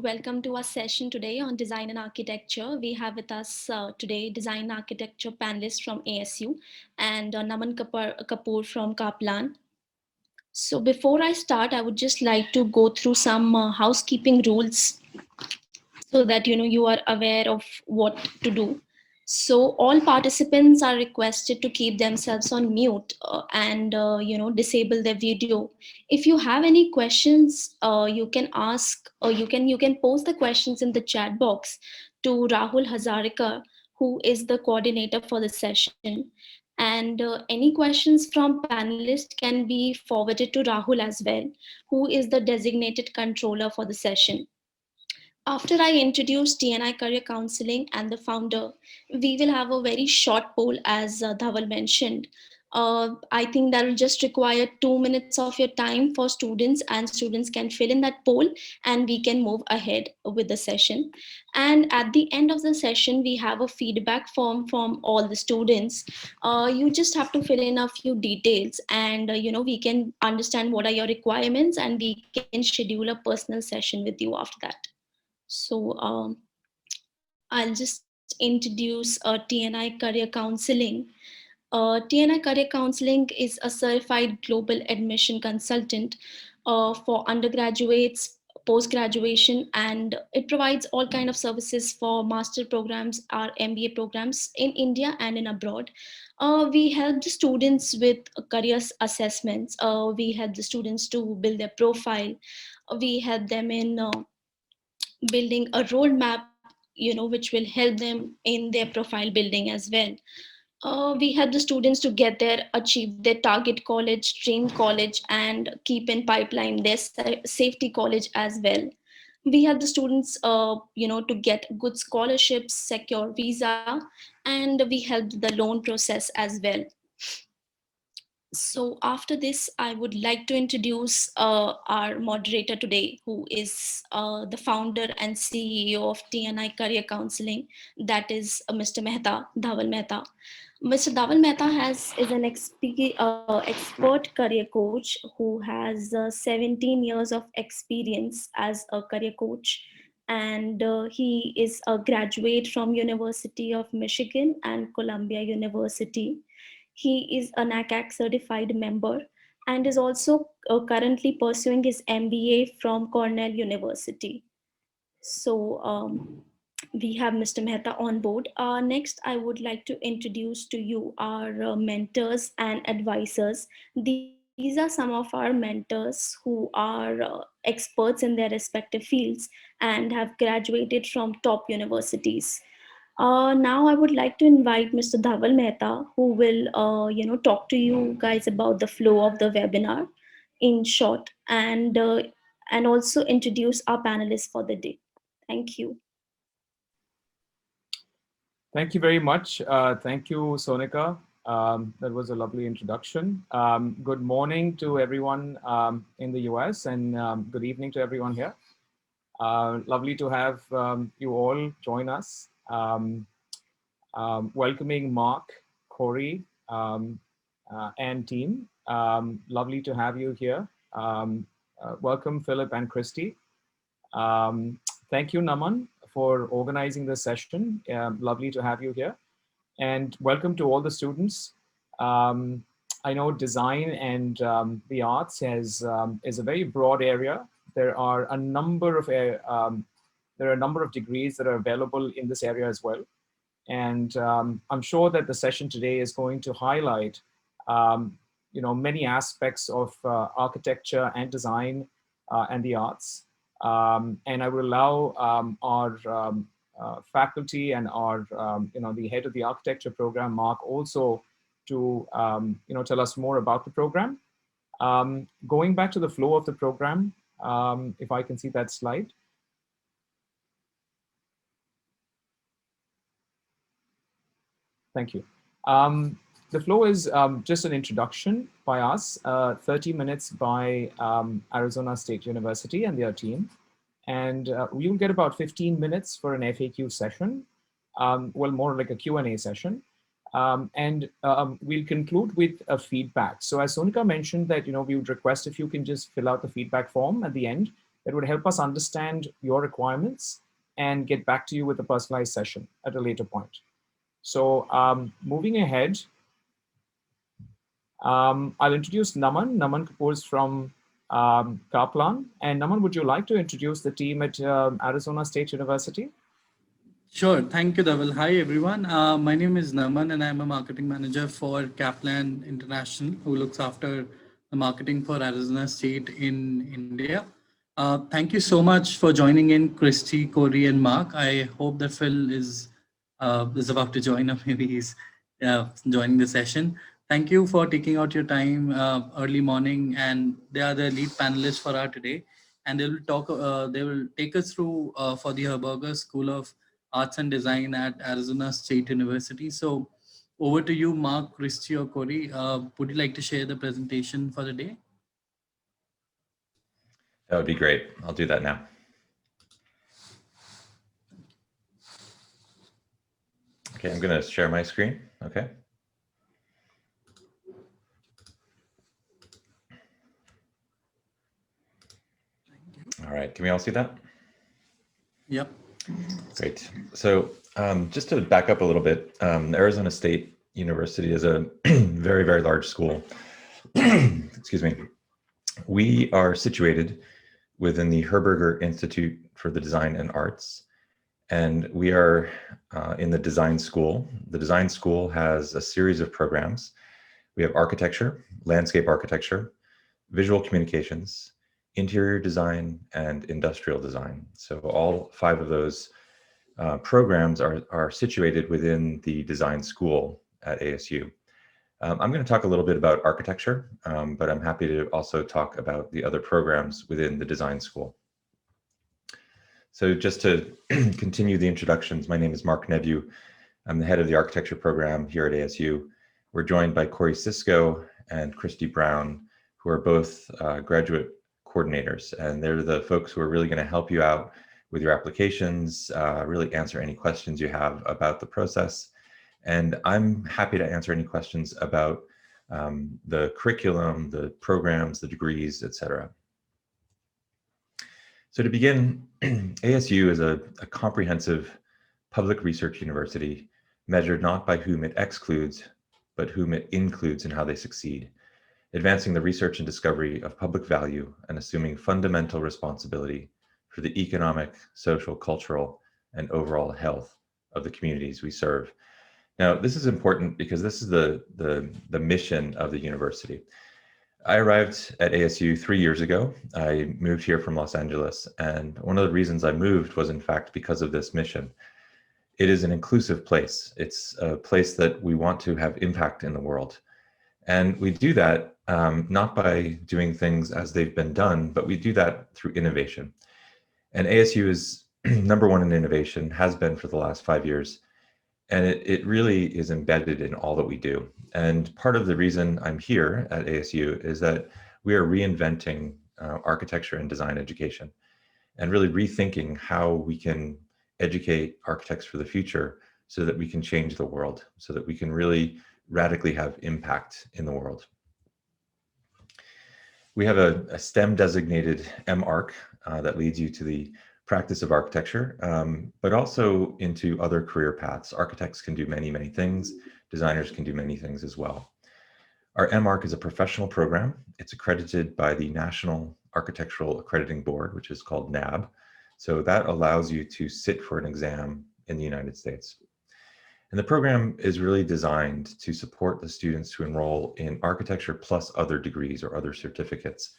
Welcome to our session today on design and architecture. We have with us today design and architecture panelists from ASU and Naman Kapoor from Kaplan. So before I start, I would just like to go through some housekeeping rules so that you are aware of what to do. So all participants are requested to keep themselves on mute and disable their video. If you have any questions, you can ask or you can post the questions in the chat box to Rahul Hazarika, who is the coordinator for the session. And any questions from panelists can be forwarded to Rahul as well, who is the designated controller for the session. After I introduce TNI Career Counseling and the founder, we will have a very short poll, as Dhaval mentioned. I think that will just require 2 minutes of your time for students, and students can fill in that poll and we can move ahead with the session. And at the end of the session, we have a feedback form from all the students. You just have to fill in a few details and we can understand what are your requirements and we can schedule a personal session with you after that. So I'll just introduce TNI Career Counseling. TNI Career Counseling is a certified global admission consultant for undergraduates, post-graduation, and it provides all kind of services for master programs or MBA programs in India and in abroad. We help the students with career assessments. We help the students to build their profile. We help them in building a roadmap, which will help them in their profile building as well. We help the students to get there, achieve their target college, dream college, and keep in pipeline their safety college as well. We help the students, to get good scholarships, secure visa, and we help the loan process as well. So after this, I would like to introduce our moderator today, who is the founder and CEO of TNI Career Counseling, that is Mr. Mehta, Dhaval Mehta. Mr. Dhaval Mehta is an expert career coach who has 17 years of experience as a career coach. And he is a graduate from University of Michigan and Columbia University. He is an ACAC certified member and is also currently pursuing his MBA from Cornell University. So we have Mr. Mehta on board. Next, I would like to introduce to you our mentors and advisors. These are some of our mentors who are experts in their respective fields and have graduated from top universities. Now I would like to invite Mr. Dhaval Mehta, who will, talk to you guys about the flow of the webinar in short, and also introduce our panelists for the day. Thank you. Thank you very much. Thank you, Sonika. That was a lovely introduction. Good morning to everyone in the US and good evening to everyone here. Lovely to have you all join us. Welcoming Marc, Corie, and team. Lovely to have you here. Welcome, Philip and Christy. Thank you, Naman, for organizing this session. Lovely to have you here. And welcome to all the students. I know design and the arts is a very broad area. There are a number of degrees that are available in this area as well. And I'm sure that the session today is going to highlight many aspects of architecture and design and the arts. And I will allow our faculty and our, the head of the architecture program, Marc, also to, tell us more about the program. Going back to the flow of the program, if I can see that slide. Thank you. The flow is just an introduction by us, 30 minutes by Arizona State University and their team. And we will get about 15 minutes for an FAQ session, well, more like a Q&A session. We'll conclude with a feedback. So as Sonika mentioned that, we would request if you can just fill out the feedback form at the end that would help us understand your requirements and get back to you with a personalized session at a later point. So moving ahead, I'll introduce Naman. Naman Kapoor is from Kaplan. And Naman, would you like to introduce the team at Arizona State University? Sure. Thank you, Dhaval. Hi, everyone. My name is Naman, and I'm a marketing manager for Kaplan International, who looks after the marketing for Arizona State in India. Thank you so much for joining in, Christy, Corie, and Marc. I hope that Phil is about to join, or maybe he's joining the session. Thank you for taking out your time early morning, and they are the lead panelists for our today, and they will talk. They will take us through for the Herberger School of Arts and Design at Arizona State University. So over to you, Marc, Christy, or Corie. Would you like to share the presentation for the day? That would be great. I'll do that now. Okay, I'm going to share my screen. Okay. All right, can we all see that? Yep. Great. So just to back up a little bit, Arizona State University is a very, very large school. Excuse me. We are situated within the Herberger Institute for the Design and Arts, and we are in the design school. The design school has a series of programs. We have architecture, landscape architecture, visual communications, interior design, and industrial design. So all 5 of those programs are situated within the design school at ASU. I'm going to talk a little bit about architecture, but I'm happy to also talk about the other programs within the design school. So just to continue the introductions, my name is Marc Neveu. I'm the head of the architecture program here at ASU. We're joined by Corie Cisco and Christy Brown, who are both graduate coordinators, and they're the folks who are really going to help you out with your applications, really answer any questions you have about the process. And I'm happy to answer any questions about the curriculum, the programs, the degrees, etc. So to begin, ASU is a comprehensive public research university measured not by whom it excludes, but whom it includes in how they succeed, advancing the research and discovery of public value and assuming fundamental responsibility for the economic, social, cultural, and overall health of the communities we serve. Now, this is important because this is the mission of the university. I arrived at ASU 3 years ago. I moved here from Los Angeles, and one of the reasons I moved was in fact because of this mission. It is an inclusive place. It's a place that we want to have impact in the world. And we do that not by doing things as they've been done, but we do that through innovation. And ASU is #1 in innovation, has been for the last 5 years. And it really is embedded in all that we do. And part of the reason I'm here at ASU is that we are reinventing architecture and design education and really rethinking how we can educate architects for the future so that we can change the world, so that we can really radically have impact in the world. We have a STEM designated MArch that leads you to the practice of architecture, but also into other career paths. Architects can do many, many things. Designers can do many things as well. Our MArch is a professional program. It's accredited by the National Architectural Accrediting Board, which is called NAB. So that allows you to sit for an exam in the United States. And the program is really designed to support the students who enroll in architecture plus other degrees or other certificates.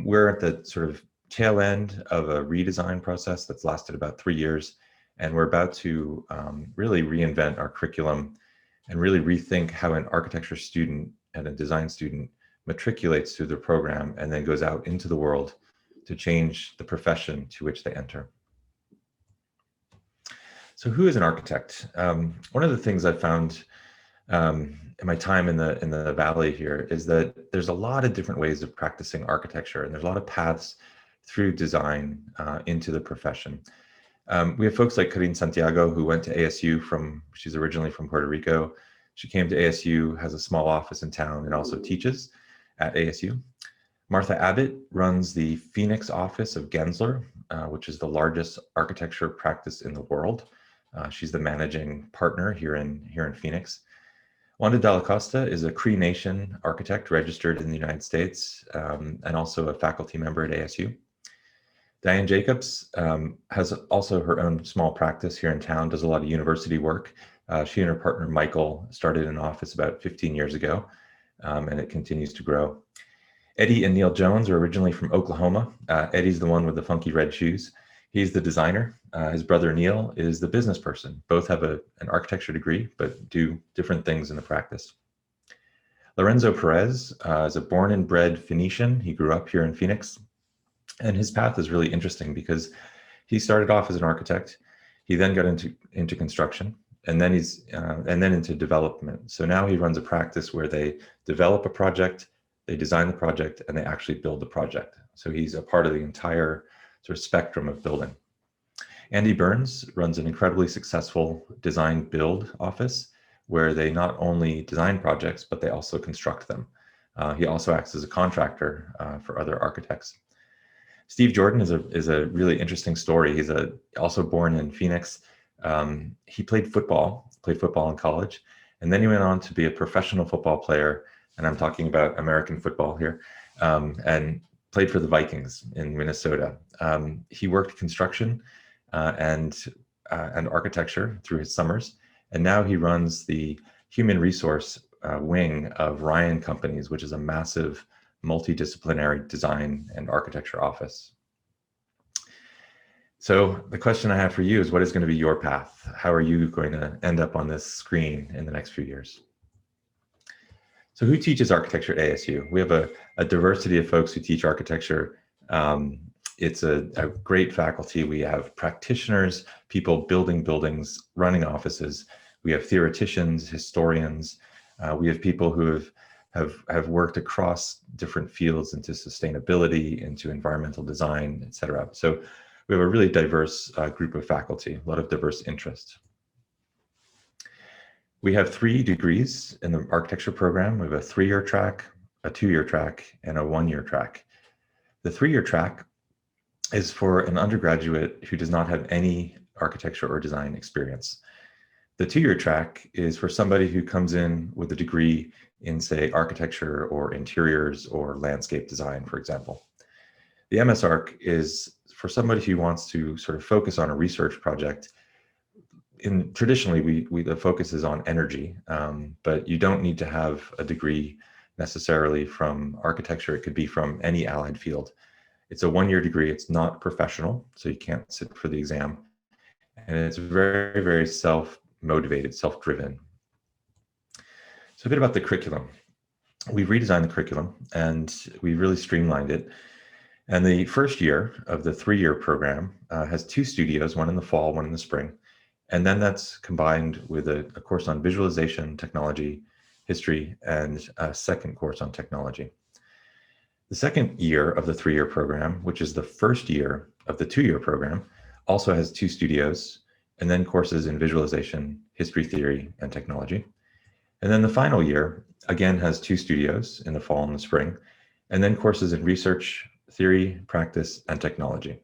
We're at the sort of tail end of a redesign process that's lasted about 3 years, and we're about to really reinvent our curriculum and really rethink how an architecture student and a design student matriculates through the program and then goes out into the world to change the profession to which they enter. So who is an architect? One of the things I've found in my time in the Valley here is that there's a lot of different ways of practicing architecture, and there's a lot of paths through design into the profession. We have folks like Corie Santiago, who went to ASU she's originally from Puerto Rico. She came to ASU, has a small office in town, and also teaches at ASU. Martha Abbott runs the Phoenix office of Gensler, which is the largest architecture practice in the world. She's the managing partner here in Phoenix. Wanda Dalla Costa is a Cree Nation architect registered in the United States and also a faculty member at ASU. Diane Jacobs has also her own small practice here in town, does a lot of university work. She and her partner Michael started an office about 15 years ago, and it continues to grow. Eddie and Neil Jones are originally from Oklahoma. Eddie's the one with the funky red shoes. He's the designer. His brother Neil is the business person. Both have an architecture degree, but do different things in the practice. Lorenzo Perez is a born and bred Phoenician. He grew up here in Phoenix. And his path is really interesting because he started off as an architect. He then got into construction, and then into development. So now he runs a practice where they develop a project, they design the project, and they actually build the project. So he's a part of the entire sort of spectrum of building. Andy Burns runs an incredibly successful design build office where they not only design projects, but they also construct them. He also acts as a contractor for other architects. Steve Jordan is a really interesting story. He's also born in Phoenix. He played football in college, and then he went on to be a professional football player, and I'm talking about American football here, and played for the Vikings in Minnesota. He worked construction and architecture through his summers, and now he runs the human resource wing of Ryan Companies, which is a massive multidisciplinary design and architecture office. So the question I have for you is, what is going to be your path? How are you going to end up on this screen in the next few years? So who teaches architecture at ASU? We have a diversity of folks who teach architecture. It's a great faculty. We have practitioners, people building buildings, running offices. We have theoreticians, historians. We have people who have worked across different fields into sustainability, into environmental design, et cetera. So we have a really diverse group of faculty, a lot of diverse interests. We have 3 degrees in the architecture program. We have a 3-year track, a 2-year track, and a 1-year track. The 3-year track is for an undergraduate who does not have any architecture or design experience. The 2-year track is for somebody who comes in with a degree in, say, architecture or interiors or landscape design, for example. The MSArch is for somebody who wants to sort of focus on a research project. Traditionally, the focus is on energy, but you don't need to have a degree necessarily from architecture. It could be from any allied field. It's a 1-year degree. It's not professional, so you can't sit for the exam. And it's very, very self-motivated, self-driven. So a bit about the curriculum. We've redesigned the curriculum and we really streamlined it. And the first year of the 3-year program has 2 studios, one in the fall, one in the spring. And then that's combined with a course on visualization, technology, history, and a second course on technology. The second year of the 3-year program, which is the first year of the 2-year program, also has 2 studios, and then courses in visualization, history, theory, and technology. And then the final year, again, has 2 studios in the fall and the spring, and then courses in research, theory, practice, and technology.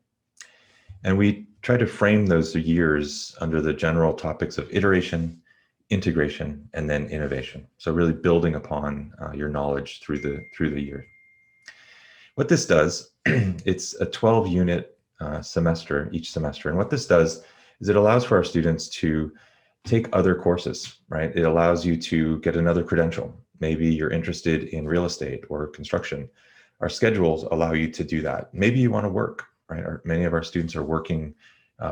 And we try to frame those years under the general topics of iteration, integration, and then innovation. So really building upon your knowledge through the year. What this does, it's a 12-unit semester, each semester. And what this does is it allows for our students to take other courses, right? It allows you to get another credential. Maybe you're interested in real estate or construction. Our schedules allow you to do that. Maybe you want to work, right? Many of our students are working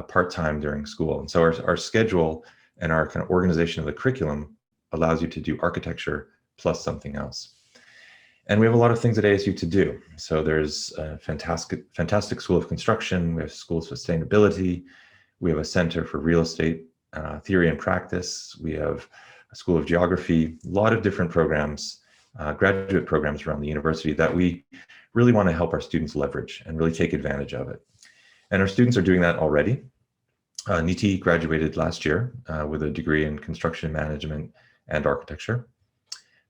part-time during school. And so our schedule and our kind of organization of the curriculum allows you to do architecture plus something else. And we have a lot of things at ASU to do. So there's a fantastic School of Construction. We have School of Sustainability. We have a Center for Real Estate Theory and Practice. We have a School of Geography, a lot of different programs, graduate programs around the university that we really want to help our students leverage and really take advantage of it. And our students are doing that already. Niti graduated last year with a degree in construction management and architecture.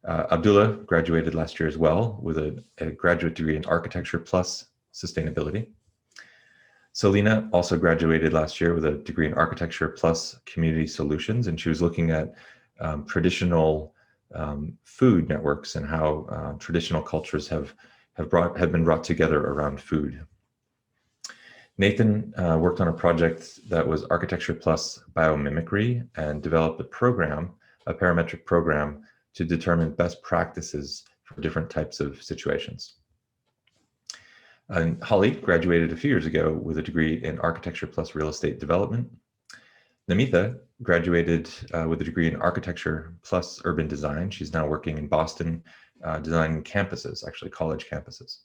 Abdullah graduated last year as well with a graduate degree in architecture plus sustainability. Selena also graduated last year with a degree in architecture plus community solutions, and she was looking at traditional food networks and how traditional cultures have been brought together around food. Nathan worked on a project that was architecture plus biomimicry and developed a parametric program to determine best practices for different types of situations. And Holly graduated a few years ago with a degree in architecture plus real estate development. Namitha graduated with a degree in architecture plus urban design. She's now working in Boston, designing campuses, actually college campuses.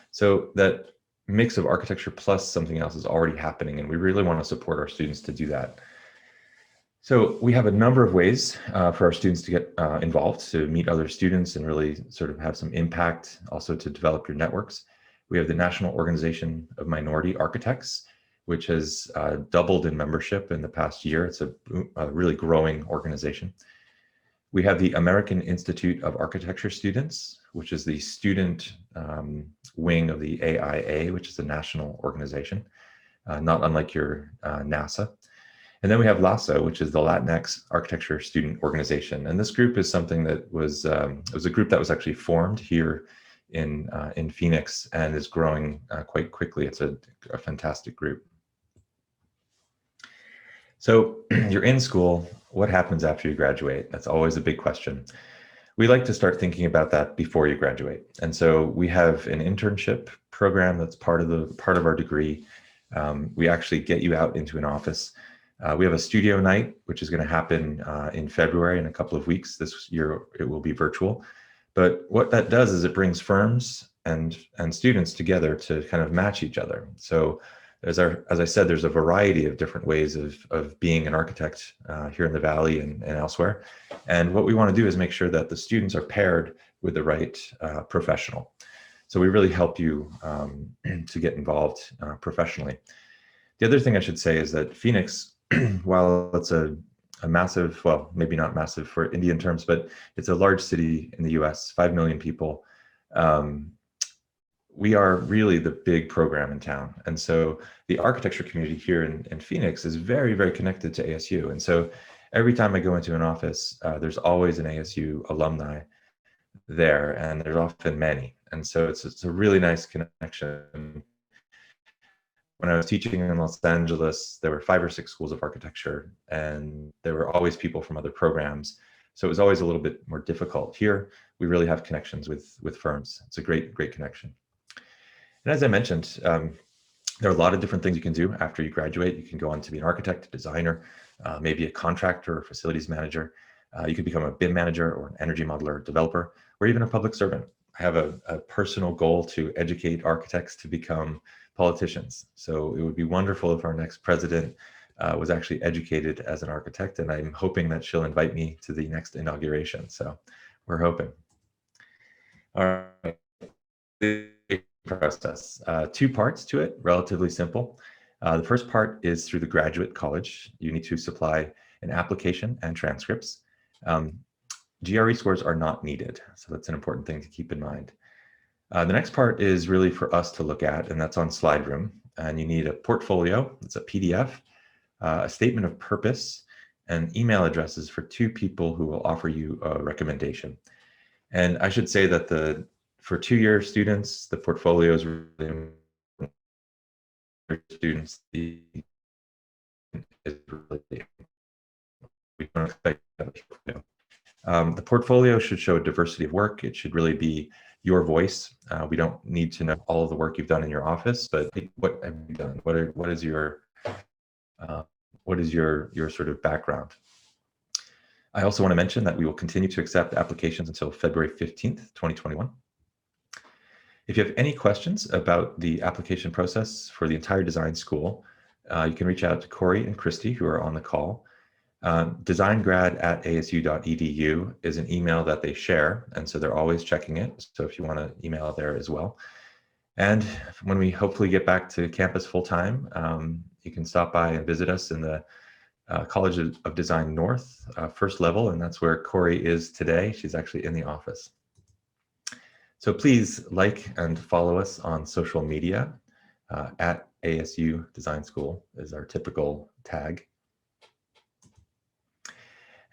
So that mix of architecture plus something else is already happening, and we really want to support our students to do that. So we have a number of ways for our students to get involved, to meet other students and really sort of have some impact, also to develop your networks. We have the National Organization of Minority Architects, which has doubled in membership in the past year. It's a really growing organization. We have the American Institute of Architecture Students, which is the student wing of the AIA, which is a national organization, not unlike your NASA. And then we have LASO, which is the Latinx Architecture Student Organization. And this group is something that was, it was a group that was actually formed here in Phoenix and is growing quite quickly. It's a fantastic group. So you're in school, what happens after you graduate? That's always a big question. We like to start thinking about that before you graduate. And so we have an internship program that's part of our degree. We actually get you out into an office. We have a studio night, which is going to happen in February in a couple of weeks. This year it will be virtual. But what that does is it brings firms and students together to kind of match each other. So as I said, there's a variety of different ways of being an architect here in the Valley and elsewhere. And what we want to do is make sure that the students are paired with the right professional. So we really help you to get involved professionally. The other thing I should say is that Phoenix, while it's a massive, well, maybe not massive for Indian terms, but it's a large city in the US, 5 million people. We are really the big program in town. And so the architecture community here in Phoenix is very, very connected to ASU. And so every time I go into an office, there's always an ASU alumni there, and there's often many. And so it's a really nice connection. When I was teaching in Los Angeles, there were 5 or 6 schools of architecture, and there were always people from other programs. So it was always a little bit more difficult. Here, we really have connections with firms. It's a great connection. And as I mentioned, there are a lot of different things you can do after you graduate. You can go on to be an architect, a designer, maybe a contractor or facilities manager. You could become a BIM manager or an energy modeler, developer, or even a public servant. I have a personal goal to educate architects to become politicians. So it would be wonderful if our next president was actually educated as an architect, and I'm hoping that she'll invite me to the next inauguration. So we're hoping. All right. Process. 2 parts to it, relatively simple. The first part is through the graduate college. You need to supply an application and transcripts. GRE scores are not needed, so that's an important thing to keep in mind. The next part is really for us to look at, and that's on Slide Room. And you need a portfolio, it's a PDF, a statement of purpose, and email addresses for 2 people who will offer you a recommendation. And I should say that for 2-year students, the portfolio is really important. For students, we don't expect a portfolio. The portfolio should show a diversity of work. It should really be your voice. We don't need to know all of the work you've done in your office, but what have you done? What is your sort of background? I also want to mention that we will continue to accept applications until February 15th, 2021. If you have any questions about the application process for the entire design school, you can reach out to Corie and Christy, who are on the call. Designgrad@asu.edu is an email that they share, and so they're always checking it. So if you want to email there as well. And when we hopefully get back to campus full time, you can stop by and visit us in the College of Design North, first level, and that's where Corie is today. She's actually in the office. So please like and follow us on social media. At ASU Design School is our typical tag.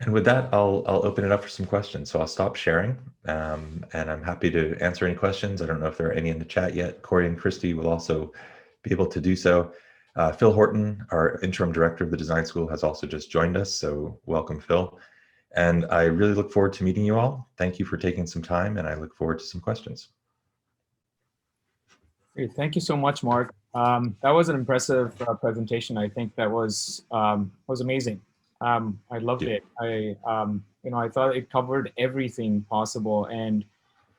And with that, I'll open it up for some questions. So I'll stop sharing, and I'm happy to answer any questions. I don't know if there are any in the chat yet. Corie and Christy will also be able to do so. Phil Horton, our interim director of the design school, has also just joined us. So welcome, Phil. And I really look forward to meeting you all. Thank you for taking some time, and I look forward to some questions. Great. Thank you so much, Marc. That was an impressive presentation. I think that was amazing. I loved it. I thought it covered everything possible, and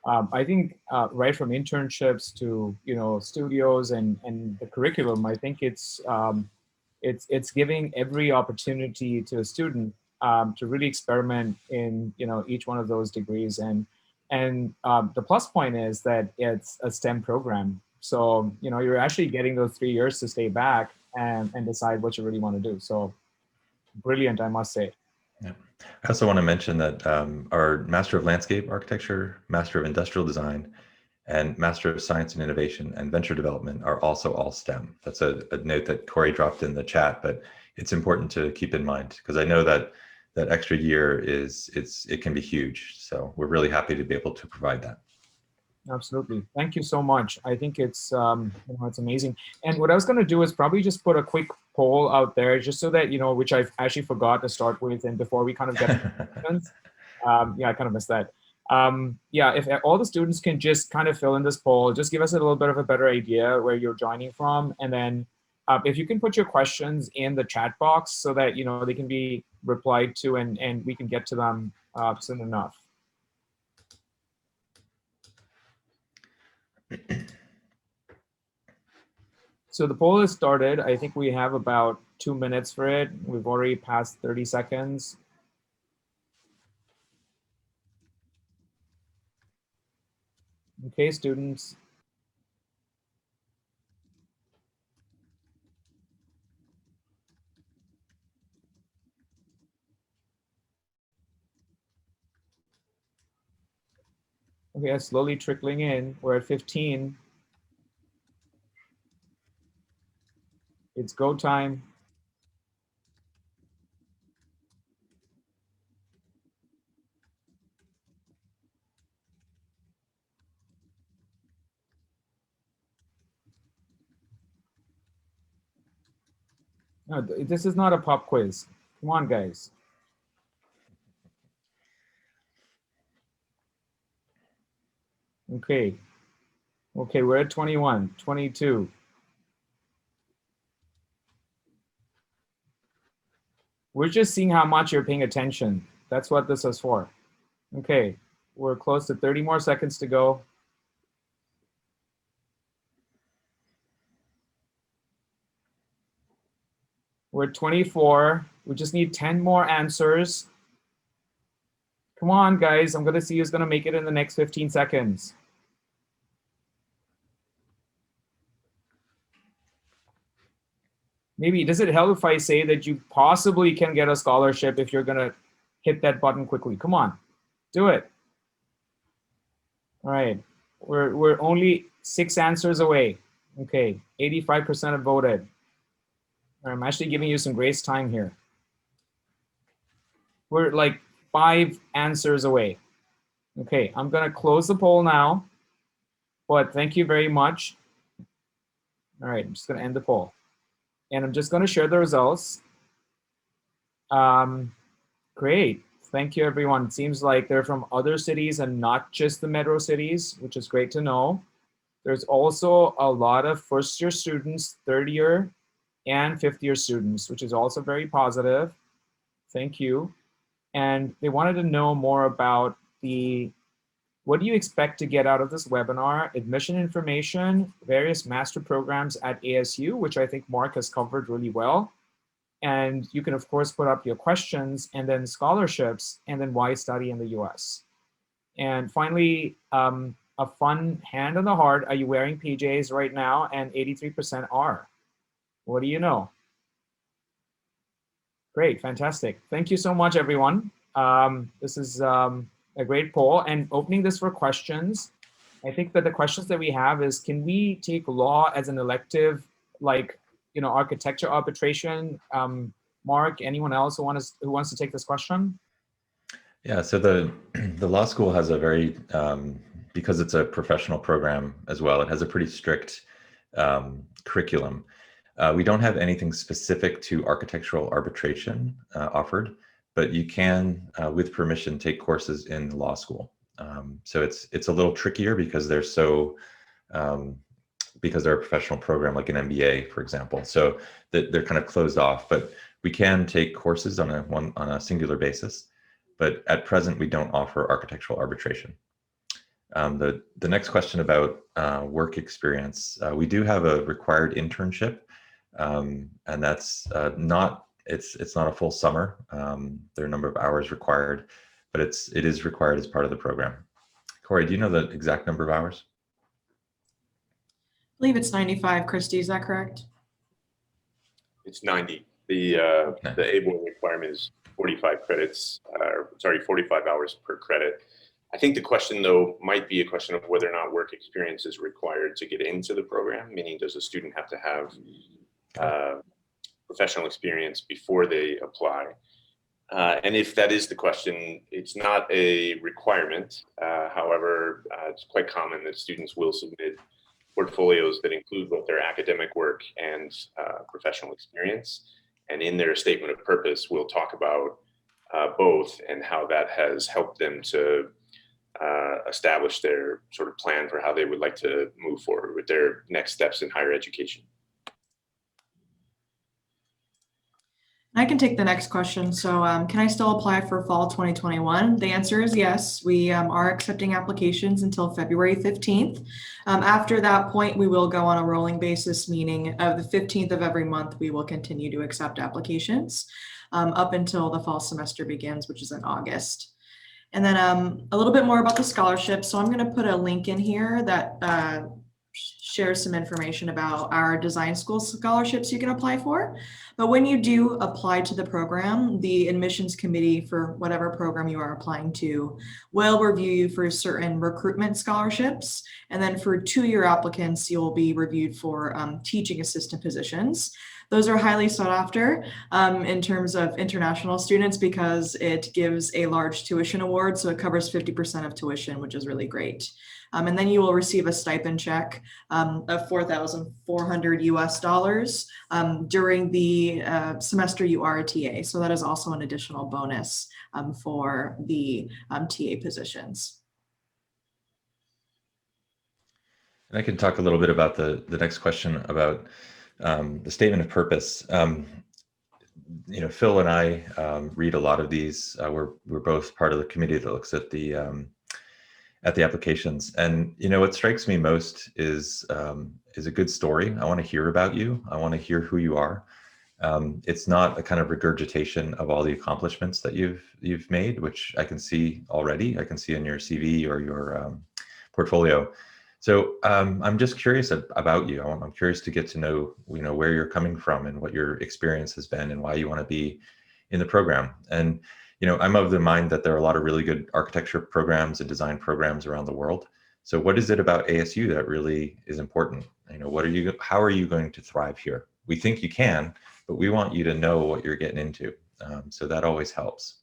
I think right from internships to studios and the curriculum, I think it's giving every opportunity to a student to really experiment in each one of those degrees, and the plus point is that it's a STEM program. So, you're actually getting those 3 years to stay back and decide what you really want to do. So brilliant, I must say. Yeah. I also want to mention that our Master of Landscape Architecture, Master of Industrial Design, and Master of Science and Innovation and Venture Development are also all STEM. That's a note that Corie dropped in the chat, but it's important to keep in mind because I know that that extra year it can be huge. So we're really happy to be able to provide that. Absolutely. Thank you so much. I think it's it's amazing. And what I was going to do is probably just put a quick poll out there just so that, which I actually forgot to start with. And before we kind of get to questions, yeah, I kind of missed that. Yeah, if all the students can just kind of fill in this poll, just give us a little bit of a better idea where you're joining from. And then if you can put your questions in the chat box so that, they can be replied to and we can get to them soon enough. So the poll is started. I think we have about 2 minutes for it. We've already passed 30 seconds. Okay, students. Okay, it's slowly trickling in. We're at 15. It's go time. No, this is not a pop quiz. Come on, guys. Okay. Okay, we're at 21, 22. We're just seeing how much you're paying attention. That's what this is for. Okay, we're close to 30 more seconds to go. We're at 24. We just need 10 more answers. Come on, guys. I'm going to see who's going to make it in the next 15 seconds. Maybe, does it help if I say that you possibly can get a scholarship if you're going to hit that button quickly? Come on, do it. All right, we're only 6 answers away. Okay, 85% have voted. I'm actually giving you some grace time here. We're like 5 answers away. Okay, I'm gonna close the poll now, but thank you very much. All right, I'm just gonna end the poll. And I'm just gonna share the results. Great, thank you everyone. It seems like they're from other cities and not just the metro cities, which is great to know. There's also a lot of first-year students, third-year, and fifth-year students, which is also very positive. Thank you. And they wanted to know more about what do you expect to get out of this webinar? Admission information, various master programs at ASU, which I think Marc has covered really well. And you can, of course, put up your questions, and then scholarships, and then why study in the US. And finally, a fun hand on the heart, are you wearing PJs right now? And 83% are. What do you know? Great, fantastic. Thank you so much, everyone. This is a great poll, and opening this for questions. I think that the questions that we have is, can we take law as an elective, like, architecture arbitration? Marc, anyone else who wants to take this question? Yeah, so the law school has a very, because it's a professional program as well, it has a pretty strict curriculum. We don't have anything specific to architectural arbitration offered, but you can, with permission, take courses in the law school. So it's a little trickier because they're because they're a professional program like an MBA, for example. So they're kind of closed off, but we can take courses on a singular basis. But at present, we don't offer architectural arbitration. The next question about work experience, we do have a required internship, and that's it's not a full summer. There are a number of hours required, but it is required as part of the program. Corie, do you know the exact number of hours? I believe it's 95, Christy, is that correct? It's 90. The A1 requirement is 45 credits, 45 hours per credit. I think the question, though, might be a question of whether or not work experience is required to get into the program, meaning does a student have to have professional experience before they apply? And if that is the question, it's not a requirement. However, it's quite common that students will submit portfolios that include both their academic work and professional experience. And in their statement of purpose, we'll talk about both and how that has helped them to establish their sort of plan for how they would like to move forward with their next steps in higher education. I can take the next question. So can I still apply for fall 2021? The answer is yes. We are accepting applications until February 15th. After that point, we will go on a rolling basis, meaning the 15th of every month, we will continue to accept applications up until the fall semester begins, which is in August. And then a little bit more about the scholarship. So I'm going to put a link in here that shares some information about our design school scholarships you can apply for. But when you do apply to the program, the admissions committee for whatever program you are applying to will review you for certain recruitment scholarships. And then for two-year applicants, you'll be reviewed for teaching assistant positions. Those are highly sought after in terms of international students because it gives a large tuition award. So it covers 50% of tuition, which is really great. And then you will receive a stipend check of $4,400 US during the semester you are a TA. So that is also an additional bonus for the TA positions. And I can talk a little bit about the next question about the statement of purpose. Phil and I read a lot of these. We're both part of the committee that looks at the applications, and what strikes me most is a good story. I want to hear about you. I want to hear who you are. It's not a kind of regurgitation of all the accomplishments that you've made, which I can see already. I can see in your CV or your portfolio. So I'm just curious about you. I'm curious to get to know where you're coming from and what your experience has been and why you want to be in the program. And I'm of the mind that there are a lot of really good architecture programs and design programs around the world. So what is it about ASU that really is important? How are you going to thrive here? We think you can, but we want you to know what you're getting into. So that always helps.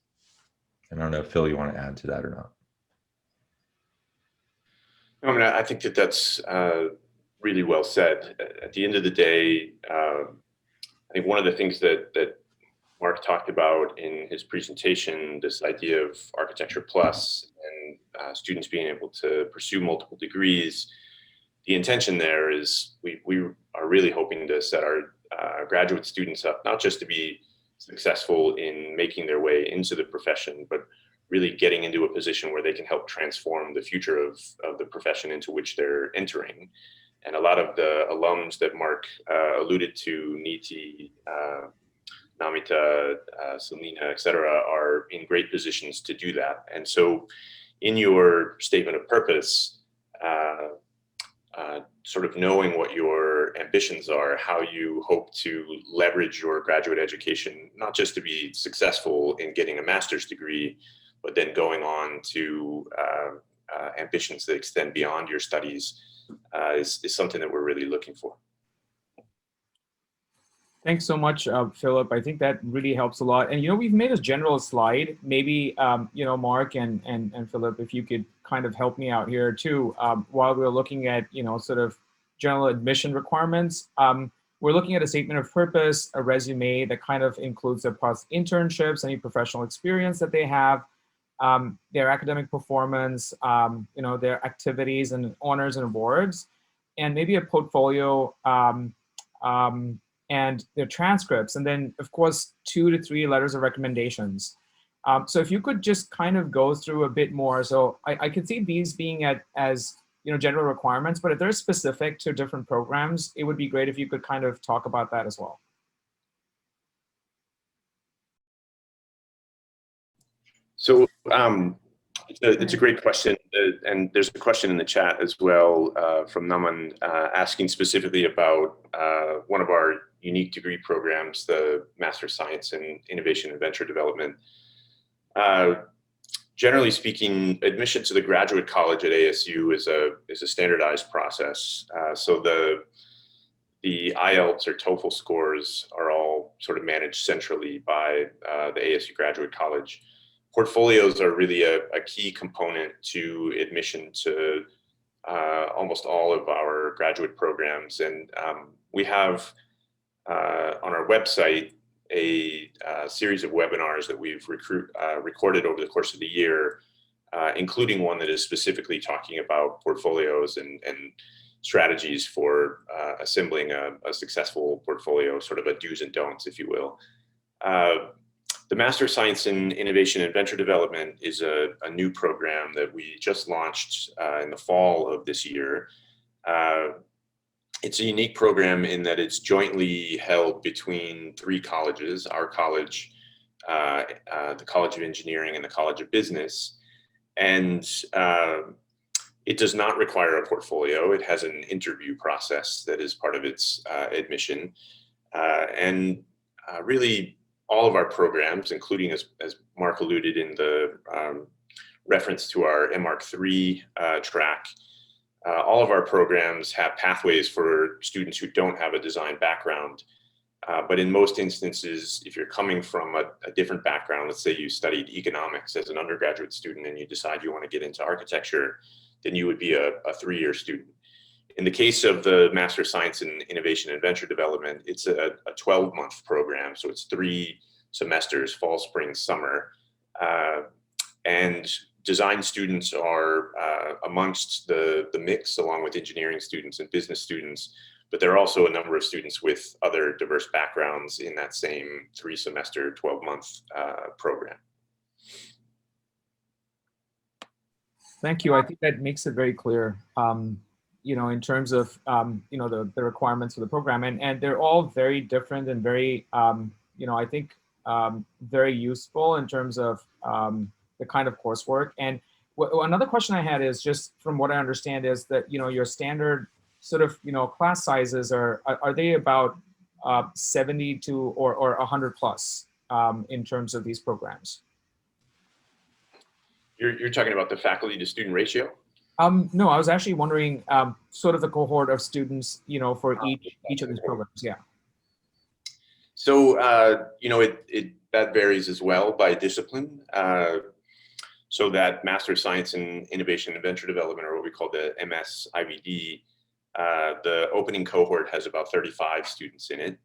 And I don't know, Phil, you want to add to that or not? I think that's really well said. At the end of the day, I think one of the things that Marc talked about in his presentation, this idea of Architecture Plus and students being able to pursue multiple degrees, the intention there is we are really hoping to set our graduate students up, not just to be successful in making their way into the profession, but really getting into a position where they can help transform the future of the profession into which they're entering. And a lot of the alums that Marc alluded to, Niti, Namita, Selena, et cetera, are in great positions to do that. And so in your statement of purpose, sort of knowing what your ambitions are, how you hope to leverage your graduate education, not just to be successful in getting a master's degree, but then going on to ambitions that extend beyond your studies is something that we're really looking for. Thanks so much, Philip. I think that really helps a lot. And, we've made a general slide. Maybe, Marc and Philip, if you could kind of help me out here too, while we're looking at, sort of general admission requirements. We're looking at a statement of purpose, a resume that kind of includes their past internships, any professional experience that they have, their academic performance, their activities and honors and awards, and maybe a portfolio, and their transcripts, and then of course 2 to 3 letters of recommendations. So if you could just kind of go through a bit more. So I could see these being as general requirements, but if they're specific to different programs, it would be great if you could kind of talk about that as well. So it's a great question, and there's a question in the chat as well from Naman asking specifically about one of our unique degree programs, the Master of Science in Innovation and Venture Development. Generally speaking, admission to the graduate college at ASU is a standardized process. So the IELTS or TOEFL scores are all sort of managed centrally by the ASU Graduate College. Portfolios are really a key component to admission to almost all of our graduate programs. And we have on our website a series of webinars that we've recorded over the course of the year, including one that is specifically talking about portfolios and strategies for assembling a successful portfolio, sort of a do's and don'ts, if you will. The Master of Science in Innovation and Venture Development is a new program that we just launched in the fall of this year. It's a unique program in that it's jointly held between 3 colleges, our college, the College of Engineering, and the College of Business. And it does not require a portfolio. It has an interview process that is part of its admission. And really, all of our programs, including, as Marc alluded in the reference to our MArch 3 track, all of our programs have pathways for students who don't have a design background. But in most instances, if you're coming from a different background, let's say you studied economics as an undergraduate student and you decide you want to get into architecture, then you would be a 3-year student. In the case of the Master of Science in Innovation and Venture Development, it's a 12-month program. So it's 3 semesters, fall, spring, summer. And design students are amongst the mix, along with engineering students and business students. But there are also a number of students with other diverse backgrounds in that same 3-semester, 12-month program. Thank you. I think that makes it very clear, in terms of, the requirements for the program. And they're all very different and very, I think, very useful in terms of the kind of coursework. And another question I had is, just from what I understand, is that, your standard sort of, class sizes are they about 70 to or 100 plus in terms of these programs? You're talking about the faculty to student ratio? No, I was actually wondering sort of the cohort of students, for each of these programs. Yeah. So, that varies as well by discipline. So that Master of Science in Innovation and Venture Development, or what we call the MS-IVD, the opening cohort has about 35 students in it.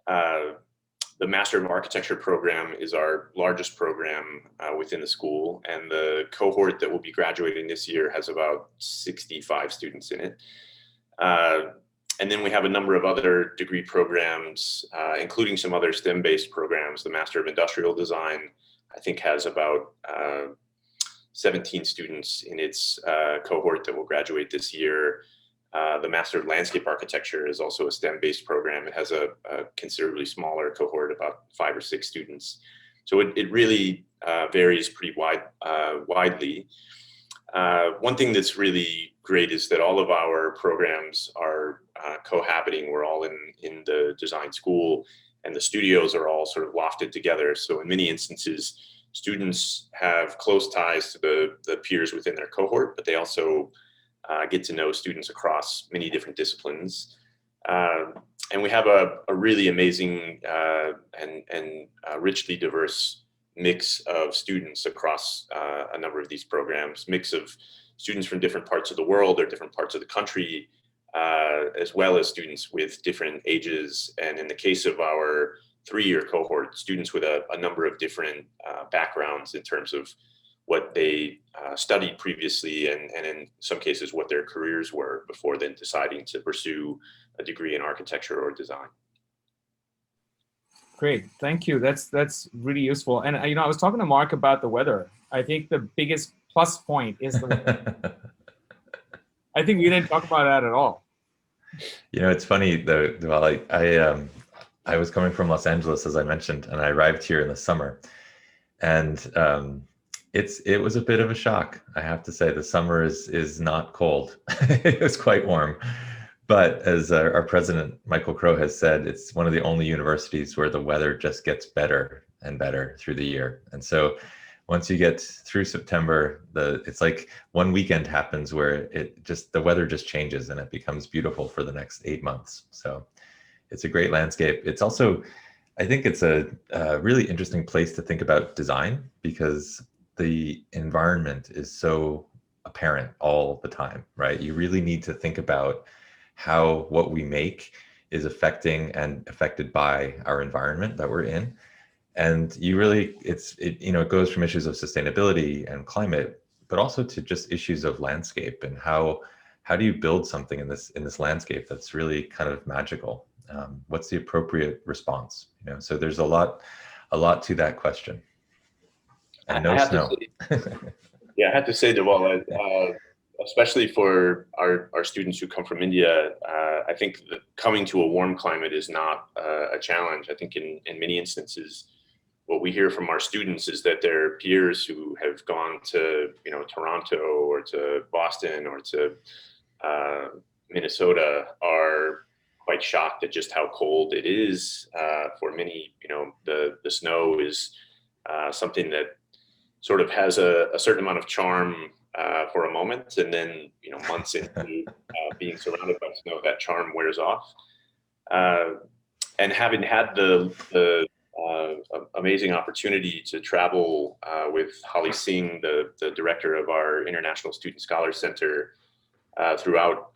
The Master of Architecture program is our largest program within the school, and the cohort that will be graduating this year has about 65 students in it. And then we have a number of other degree programs, including some other STEM-based programs. The Master of Industrial Design, I think, has about 17 students in its cohort that will graduate this year. The Master of Landscape Architecture is also a STEM-based program. It has a considerably smaller cohort, about 5 or 6 students. So it really varies pretty widely. One thing that's really great is that all of our programs are cohabiting. We're all in the design school, and the studios are all sort of lofted together. So in many instances, students have close ties to the peers within their cohort, but they also get to know students across many different disciplines. And we have a really amazing and richly diverse mix of students across a number of these programs, mix of students from different parts of the world or different parts of the country, as well as students with different ages. And in the case of our 3-year cohort, students with a number of different backgrounds in terms of what they studied previously, and in some cases what their careers were before then deciding to pursue a degree in architecture or design. Great, thank you. That's really useful. And I was talking to Marc about the weather. I think the biggest plus point is the weather. I think we didn't talk about that at all. It's funny though. Well, I was coming from Los Angeles, as I mentioned, and I arrived here in the summer, and it was a bit of a shock. I have to say, the summer is not cold. It was quite warm. But as our president, Michael Crow, has said, it's one of the only universities where the weather just gets better and better through the year. And so once you get through September, it's like one weekend happens where the weather just changes and it becomes beautiful for the next 8 months. So it's a great landscape. It's also, I think it's a really interesting place to think about design, because the environment is so apparent all the time, right? You really need to think about how what we make is affecting and affected by our environment that we're in. And you really, it goes from issues of sustainability and climate, but also to just issues of landscape and how do you build something in this landscape that's really kind of magical? What's the appropriate response? So there's a lot to that question. And no snow. I have to say, Deval, especially for our students who come from India, I think that coming to a warm climate is not a challenge. I think in many instances, what we hear from our students is that their peers who have gone to Toronto or to Boston or to Minnesota are quite shocked at just how cold it is. For many, the snow is something that sort of has a certain amount of charm for a moment, and then months into being surrounded by snow, that charm wears off. And having had the amazing opportunity to travel with Holly Singh, the director of our International Student Scholars Center, throughout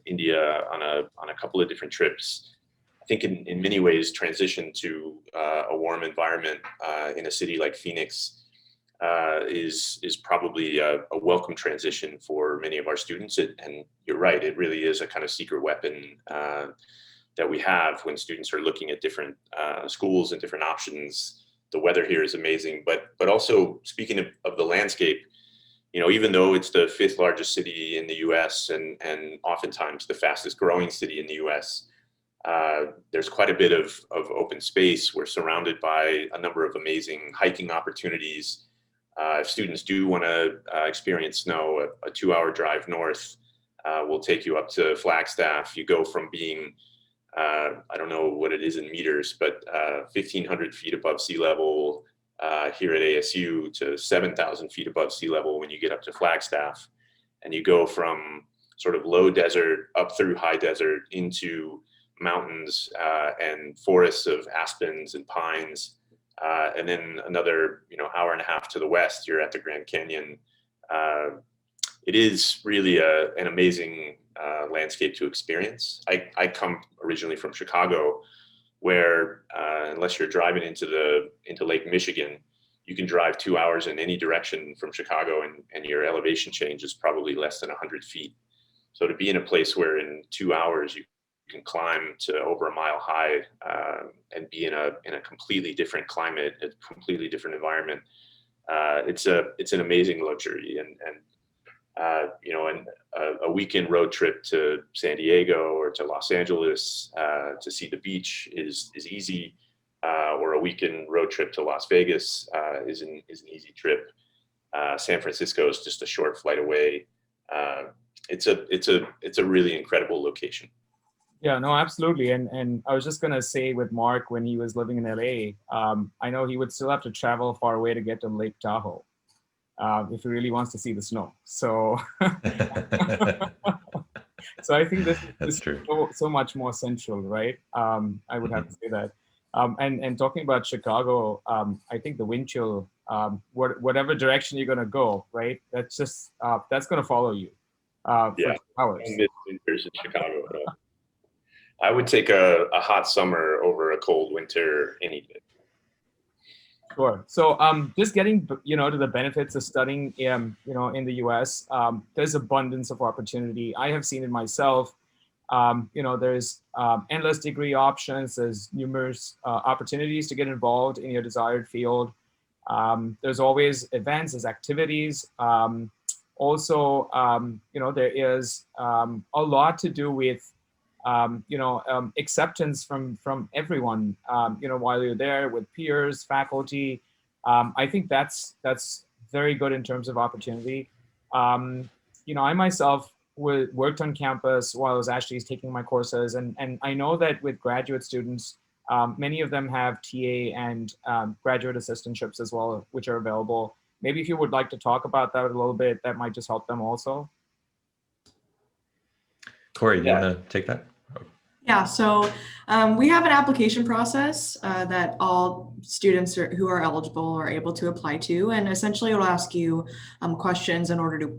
India on a couple of different trips, I think in many ways transition to a warm environment in a city like Phoenix is probably a welcome transition for many of our students. And you're right, it really is a kind of secret weapon that we have when students are looking at different schools and different options. The weather here is amazing, but also speaking of the landscape, even though it's the 5th largest city in the US and oftentimes the fastest growing city in the US, there's quite a bit of open space. We're surrounded by a number of amazing hiking opportunities. If students do want to experience snow, a 2-hour drive north will take you up to Flagstaff. You go from being, I don't know what it is in meters, but 1,500 feet above sea level here at ASU to 7,000 feet above sea level when you get up to Flagstaff. And you go from sort of low desert up through high desert into mountains and forests of aspens and pines. And then another, hour and a half to the west, you're at the Grand Canyon. It is really an amazing landscape to experience. I come originally from Chicago, where unless you're driving into Lake Michigan, you can drive 2 hours in any direction from Chicago, and your elevation change is probably less than 100 feet. So to be in a place where in 2 hours you can climb to over a mile high and be in a completely different climate, a completely different environment, it's an amazing luxury. And a weekend road trip to San Diego or to Los Angeles to see the beach is easy, or a weekend road trip to Las Vegas is an easy trip. San Francisco is just a short flight away. It's a really incredible location. Yeah, no, absolutely. And I was just going to say with Marc, when he was living in LA, I know he would still have to travel far away to get to Lake Tahoe if he really wants to see the snow. So, so I think this That's is true. so much more central, right? I would have to say that. And talking about Chicago, I think the wind chill, whatever direction you're going to go, right? That's just that's going to follow you for Yeah, 2 hours. I miss winters in Chicago at all. I would take a hot summer over a cold winter any day. Sure. So just getting to the benefits of studying in the US, there's abundance of opportunity. I have seen it myself. There's endless degree options. There's numerous opportunities to get involved in your desired field. There's always events, there's activities. Also, there is a lot to do with acceptance from everyone, while you're there with peers, faculty. I think that's very good in terms of opportunity. I myself worked on campus while I was actually taking my courses, and I know that with graduate students, many of them have TA and graduate assistantships as well, which are available. Maybe if you would like to talk about that a little bit, that might just help them also. Corie, do you want to take that? Yeah, so we have an application process that all students who are eligible are able to apply to, and essentially it'll ask you questions in order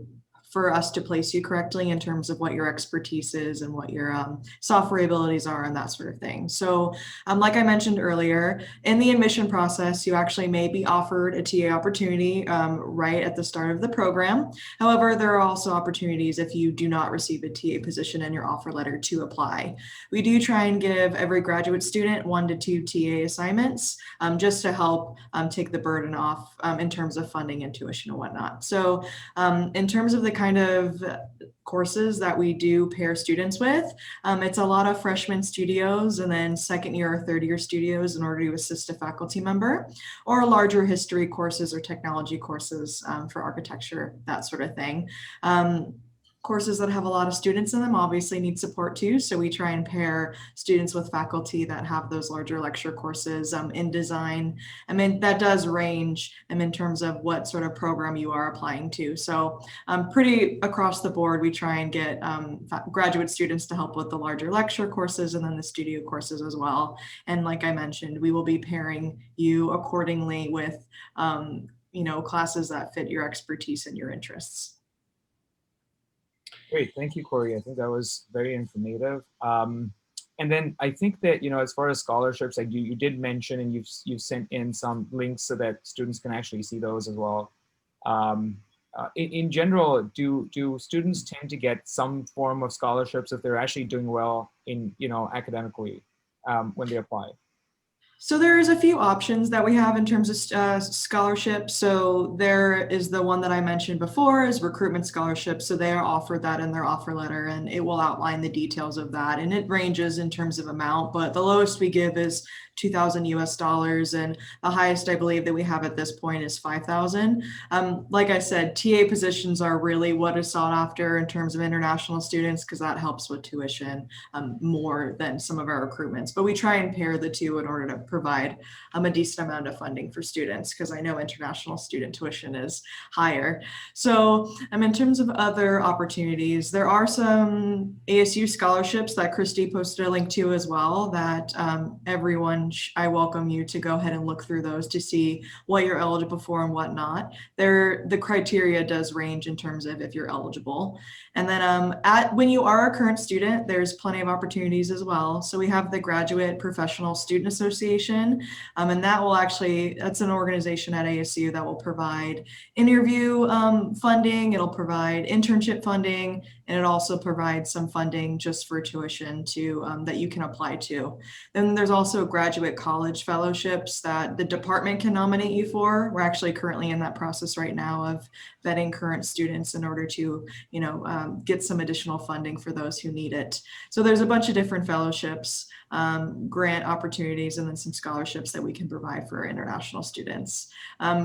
for us to place you correctly in terms of what your expertise is and what your software abilities are and that sort of thing. So like I mentioned earlier, in the admission process, you actually may be offered a TA opportunity right at the start of the program. However, there are also opportunities if you do not receive a TA position in your offer letter to apply. We do try and give every graduate student 1 to 2 TA assignments just to help take the burden off in terms of funding and tuition and whatnot. So in terms of the kind of courses that we do pair students with, it's a lot of freshman studios and then second year or third year studios in order to assist a faculty member, or larger history courses or technology courses for architecture, that sort of thing. Courses that have a lot of students in them obviously need support too. So we try and pair students with faculty that have those larger lecture courses in design. I mean, that does range in terms of what sort of program you are applying to. So pretty across the board, we try and get graduate students to help with the larger lecture courses and then the studio courses as well. And like I mentioned, we will be pairing you accordingly with classes that fit your expertise and your interests. Great, thank you, Corie. I think that was very informative. And then I think that as far as scholarships, like you did mention, and you've sent in some links so that students can actually see those as well. In general, do students tend to get some form of scholarships if they're actually doing well in academically when they apply? So there's a few options that we have in terms of scholarships. So there is the one that I mentioned before is recruitment scholarships. So they are offered that in their offer letter, and it will outline the details of that. And it ranges in terms of amount, but the lowest we give is $2,000 US, and the highest I believe that we have at this point is 5,000. Like I said, TA positions are really what is sought after in terms of international students, because that helps with tuition more than some of our recruitments. But we try and pair the two in order to provide a decent amount of funding for students, because I know international student tuition is higher. So in terms of other opportunities, there are some ASU scholarships that Christy posted a link to as well that everyone, I welcome you to go ahead and look through those to see what you're eligible for and whatnot. The criteria does range in terms of if you're eligible. And then when you are a current student, there's plenty of opportunities as well. So we have the Graduate Professional Student Association, and that's an organization at ASU that will provide interview funding, it'll provide internship funding, and it also provides some funding just for tuition that you can apply to. Then there's also graduate college fellowships that the department can nominate you for. We're actually currently in that process right now of vetting current students in order to, get some additional funding for those who need it. So there's a bunch of different fellowships, grant opportunities, and then some scholarships that we can provide for international students.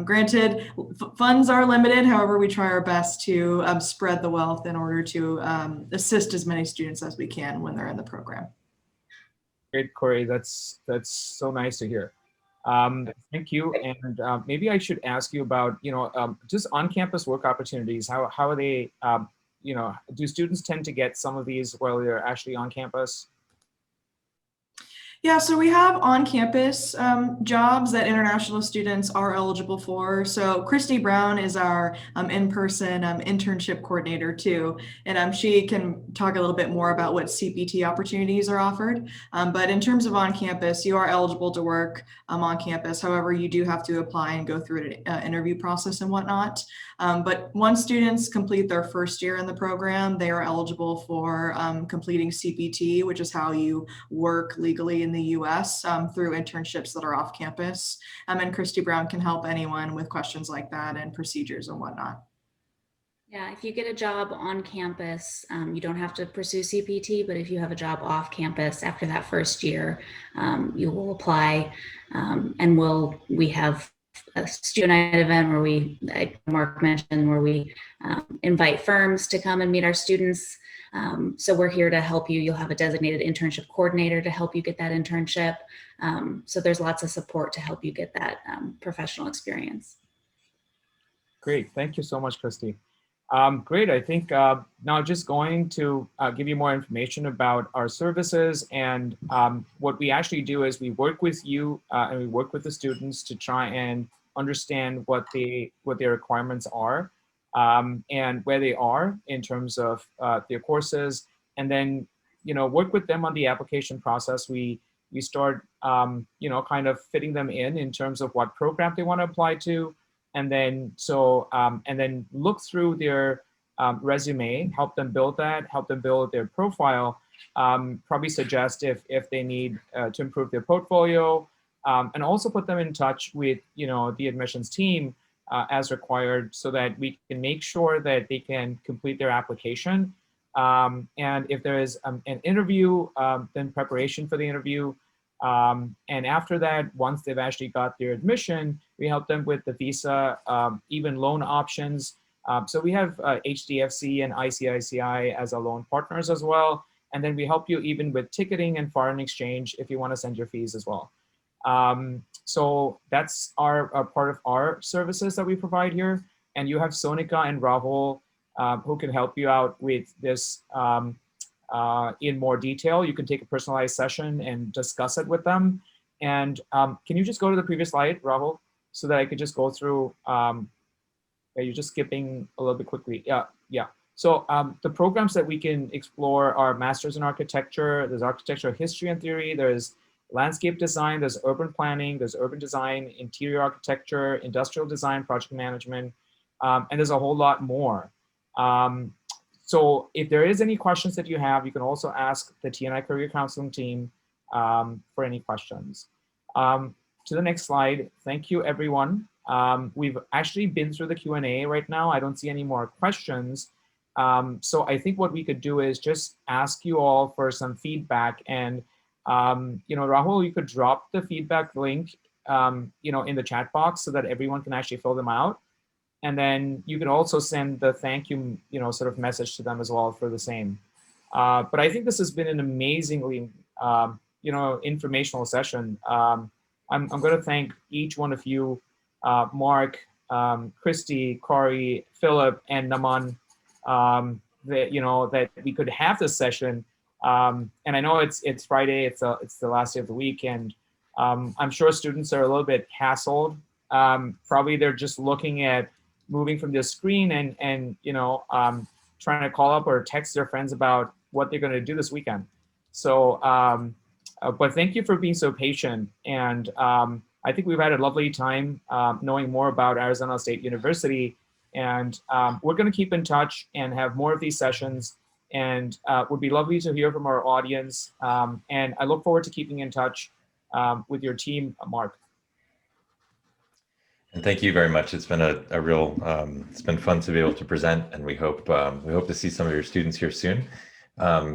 Granted, funds are limited. However, we try our best to spread the wealth in order to assist as many students as we can when they're in the program. Great, Corie. That's so nice to hear. Thank you. And maybe I should ask you about, just on-campus work opportunities. How are they, do students tend to get some of these while they're actually on campus? Yeah, so we have on-campus jobs that international students are eligible for. So Christy Brown is our in-person internship coordinator too, and she can talk a little bit more about what CPT opportunities are offered. But in terms of on-campus, you are eligible to work on campus. However, you do have to apply and go through an interview process and whatnot. But once students complete their first year in the program, they are eligible for completing CPT, which is how you work legally in the US through internships that are off campus. And Christy Brown can help anyone with questions like that and procedures and whatnot. Yeah, if you get a job on campus, you don't have to pursue CPT, but if you have a job off campus after that first year, you will apply, and we have a student night event where like Marc mentioned, where we invite firms to come and meet our students. So we're here to help you. You'll have a designated internship coordinator to help you get that internship. So there's lots of support to help you get that professional experience. Great, thank you so much, Christy. Great, I think now just going to give you more information about our services, and what we actually do is we work with you and we work with the students to try and understand what their requirements are and where they are in terms of their courses, and then work with them on the application process. We start kind of fitting them in terms of what program they want to apply to. And then and then look through their resume, help them build that, help them build their profile, probably suggest if they need to improve their portfolio, and also put them in touch with the admissions team as required, so that we can make sure that they can complete their application. And if there is an interview, then preparation for the interview. And after that, once they've actually got their admission, we help them with the visa, even loan options. So we have HDFC and ICICI as our loan partners as well. And then we help you even with ticketing and foreign exchange if you want to send your fees as well. So that's our part of our services that we provide here. And you have Sonika and Rahul who can help you out with this in more detail. You can take a personalized session and discuss it with them. And can you just go to the previous slide, Rahul, so that I could just go through, you're just skipping a little bit quickly. Yeah. So the programs that we can explore are Masters in Architecture, there's Architectural History and Theory, there's Landscape Design, there's Urban Planning, there's Urban Design, Interior Architecture, Industrial Design, Project Management, and there's a whole lot more. So if there is any questions that you have, you can also ask the Tni Career Counseling team for any questions. To the next slide, thank you everyone. We've actually been through the Q&A right now. I don't see any more questions. So I think what we could do is just ask you all for some feedback, and Rahul, you could drop the feedback link in the chat box so that everyone can actually fill them out. And then you can also send the thank you, sort of message to them as well for the same. But I think this has been an amazingly, informational session. I'm going to thank each one of you, Marc, Christy, Corie, Philip, and Naman, that we could have this session. And I know it's Friday, it's the last day of the week, and I'm sure students are a little bit hassled. Probably they're just looking at moving from their screen and trying to call up or text their friends about what they're going to do this weekend. So, but thank you for being so patient. And I think we've had a lovely time knowing more about Arizona State University. And we're going to keep in touch and have more of these sessions. And it would be lovely to hear from our audience. And I look forward to keeping in touch with your team, Marc. And thank you very much. It's been a real, it's been fun to be able to present, and we hope to see some of your students here soon.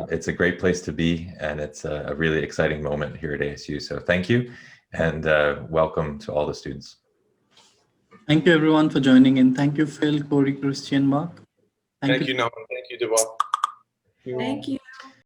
It's a great place to be, and it's a really exciting moment here at ASU. So thank you, and welcome to all the students. Thank you everyone for joining in. Thank you, Phil, Corie, Christy, and Marc. Thank you, Naman. Thank you, Deval. Thank you.